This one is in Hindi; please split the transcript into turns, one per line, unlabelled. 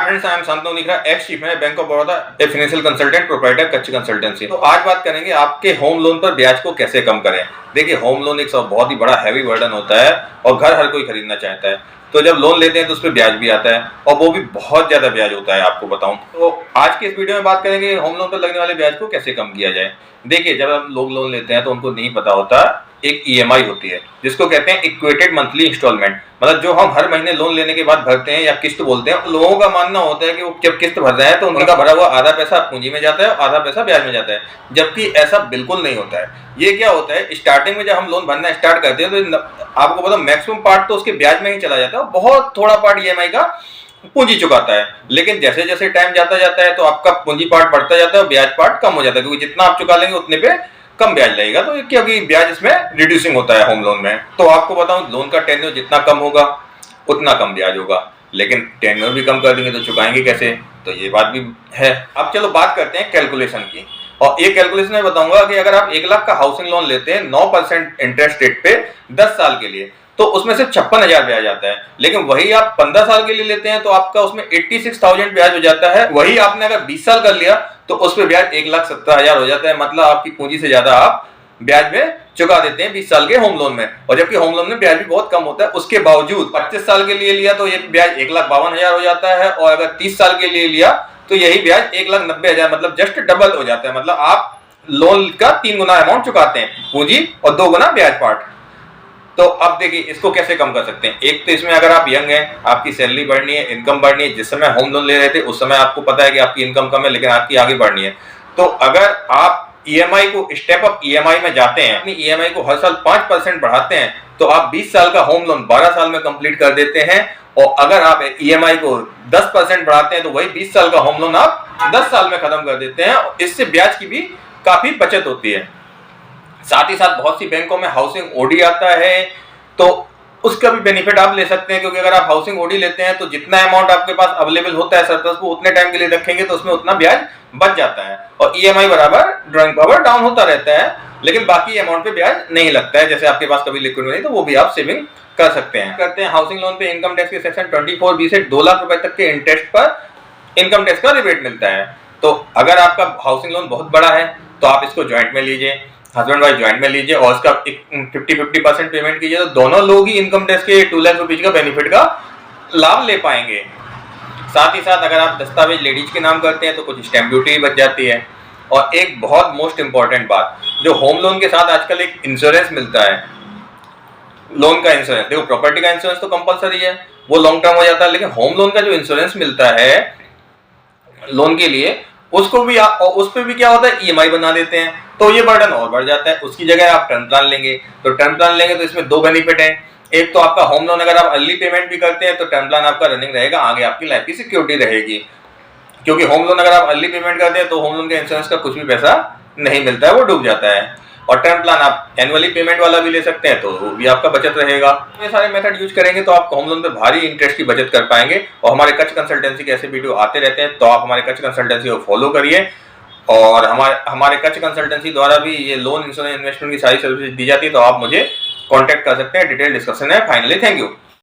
Hi friends, I am Shantanu Nikhra, ex chief manager Bank of Baroda, a financial consultant, proprietor Kachchi Consultancy. तो आज बात करेंगे आपके होम लोन पर ब्याज को कैसे कम करें। देखिए, होम लोन एक बहुत ही बड़ा हैवी बर्डन होता है और घर हर कोई खरीदना चाहता है। तो जब लोन लेते हैं तो उस पर ब्याज भी आता है और वो भी बहुत ज्यादा ब्याज होता है, आपको बताऊं। तो आज के इस वीडियो में बात करेंगे होम लोन पर लगने वाले ब्याज को कैसे कम किया जाए। देखिए, जब हम लोग लोन लेते हैं तो उनको नहीं पता होता एक ईएमआई होती है जिसको कहते हैं इक्वेटेड मंथली इंस्टॉलमेंट। मतलब जो हम हर महीने लोन लेने के बाद भरते हैं या किस्त बोलते हैं, लोगों का मानना होता है कि वो जब किस्त भर रहे हैं तो उनका भरा हुआ आधा पैसा पूंजी में जाता है और आधा पैसा ब्याज में जाता है, जबकि ऐसा बिल्कुल नहीं होता है। ये क्या होता है, स्टार्टिंग में जब हम लोन भरना स्टार्ट करते हैं तो आपको पता मैक्सिमम पार्ट तो उसके ब्याज में ही चला जाता है, बहुत थोड़ा पार्ट ईएमआई का पूंजी चुकाता है। लेकिन जैसे जैसे टाइम जाता जाता है तो आपका पूंजी पार्ट बढ़ता जाता है और ब्याज पार्ट कम हो जाता है, क्योंकि जितना आप चुका लेंगे उतने पे कम ब्याज लगेगा। तो क्योंकि ब्याज इसमें रिड्यूसिंग होता है होम लोन में। तो आपको बताऊं, लोन का टेन्योर जितना कम होगा उतना कम ब्याज होगा, लेकिन टेन्योर भी कम कर देंगे तो चुकाएंगे कैसे, तो ये बात भी है। अब चलो बात करते हैं कैलकुलेशन की। और ये कैलकुलेशन मैं बताऊंगा कि अगर आप 1 लाख का हाउसिंग लोन लेते हैं 9% इंटरेस्ट रेट पे 10 साल के लिए, तो उसमें सिर्फ 56,000 ब्याज आता है। लेकिन वही आप 15 साल के लिए लेते हैं तो आपका उसमें 86,000 ब्याज हो जाता है। वही आपने अगर 20 साल कर लिया तो उस पर ब्याज 1,70,000 हो जाता है। मतलब आपकी पूंजी से ज्यादा आप ब्याज में चुका देते हैं 20 साल के होम लोन में। और जबकि होम लोन में ब्याज भी बहुत कम होता है, उसके बावजूद 25 साल के लिए लिया तो ये ब्याज 1,52,000 हो जाता है, और अगर 30 साल के लिए लिया तो यही ब्याज 1,90,000, मतलब जस्ट डबल हो जाता है। मतलब आप लोन का 3 गुना अमाउंट चुकाते हैं पूंजी और 2 गुना ब्याज पार्ट। तो अब देखिए, इसको कैसे कम कर सकते हैं। एक तो इसमें अगर आप यंग हैं, आपकी सैलरी बढ़नी है, इनकम बढ़नी है। जिस समय होम लोन ले रहे थे उस समय आपको पता है कि आपकी इनकम कम है, लेकिन आपकी आगे बढ़नी है। तो अगर आप ईएमआई को स्टेप अप ईएमआई में जाते हैं, अपनी ईएमआई को हर साल 5% बढ़ाते हैं, तो आप 20 साल का होम लोन 12 साल में कंप्लीट कर देते हैं। और अगर आप ईएमआई को 10% बढ़ाते हैं तो वही 20 साल का होम लोन आप 10 साल में खत्म कर देते हैं। इससे ब्याज की भी काफी बचत होती है। साथ ही साथ बहुत सी बैंकों में हाउसिंग ओडी आता है, तो उसका भी बेनिफिट आप ले सकते हैं, क्योंकि अगर आप हाउसिंग ओडी लेते हैं तो जितना अमाउंट आपके पास अवेलेबल होता है सरप्लस को उतने टाइम के लिए रखेंगे तो उसमें उतना ब्याज बच जाता है और ईएमआई बराबर ड्रॉइंग पावर डाउन होता रहता है, लेकिन बाकी अमाउंट पे ब्याज नहीं लगता है। जैसे आपके पास कभी लिक्विड नहीं तो वो भी आप सेविंग कर सकते हैं। करते हैं हाउसिंग लोन पे इनकम टैक्स के सेक्शन 24B से 2 लाख रुपए तक के इंटरेस्ट पर इनकम टैक्स का रिबेट मिलता है। तो अगर आपका हाउसिंग लोन बहुत बड़ा है तो आप इसको ज्वाइंट में लीजिए, हस्बैंड वाइफ ज्वाइंट में लीजिए और उसका 50-50% पेमेंट कीजिए, तो दोनों लोग ही इनकम टैक्स के 2 लाख रुपीज का बेनिफिट का लाभ ले पाएंगे। साथ ही साथ अगर आप दस्तावेज लेडीज के नाम करते हैं तो कुछ स्टैंप ड्यूटी बच जाती है। और एक बहुत मोस्ट इंपॉर्टेंट बात, जो होम लोन के साथ आजकल एक इंश्योरेंस मिलता है, लोन का इंश्योरेंस। देखो, प्रॉपर्टी का इंश्योरेंस तो कंपलसरी है, वो लॉन्ग टर्म हो जाता है, लेकिन होम लोन का जो इंश्योरेंस मिलता है लोन के लिए, उसको भी उस पर भी क्या होता है, ईएमआई बना देते हैं, तो ये बर्डन और बढ़ जाता है। उसकी जगह आप टर्म प्लान लेंगे, तो टर्म प्लान लेंगे तो इसमें 2 बेनिफिट है। एक तो आपका होम लोन अगर आप अर्ली पेमेंट भी करते हैं तो टर्म प्लान आपका रनिंग रहेगा, आगे आपकी लाइफ की सिक्योरिटी रहेगी। क्योंकि होम लोन अगर आप अर्ली पेमेंट करते हैं तो होम लोन के इंश्योरेंस का कुछ भी पैसा नहीं मिलता है, वो डूब जाता है। और टर्म प्लान आप एनुअली पेमेंट वाला भी ले सकते हैं, तो वो भी आपका बचत रहेगा। ये सारे मेथड यूज करेंगे तो आप होम लोन पे भारी इंटरेस्ट की बचत कर पाएंगे। और हमारे कच्च कंसल्टेंसी के ऐसे वीडियो आते रहते हैं, तो आप हमारे कच्च कंसल्टेंसी को फॉलो करिए। और हमारे कच्च कंसल्टेंसी द्वारा भी ये लोन, इंश्योरेंस, इन्वेस्टमेंट की सारी सर्विस दी जाती है, तो आप मुझे कॉन्टैक्ट कर सकते हैं। डिटेल डिस्कशन है। Finally, thank you.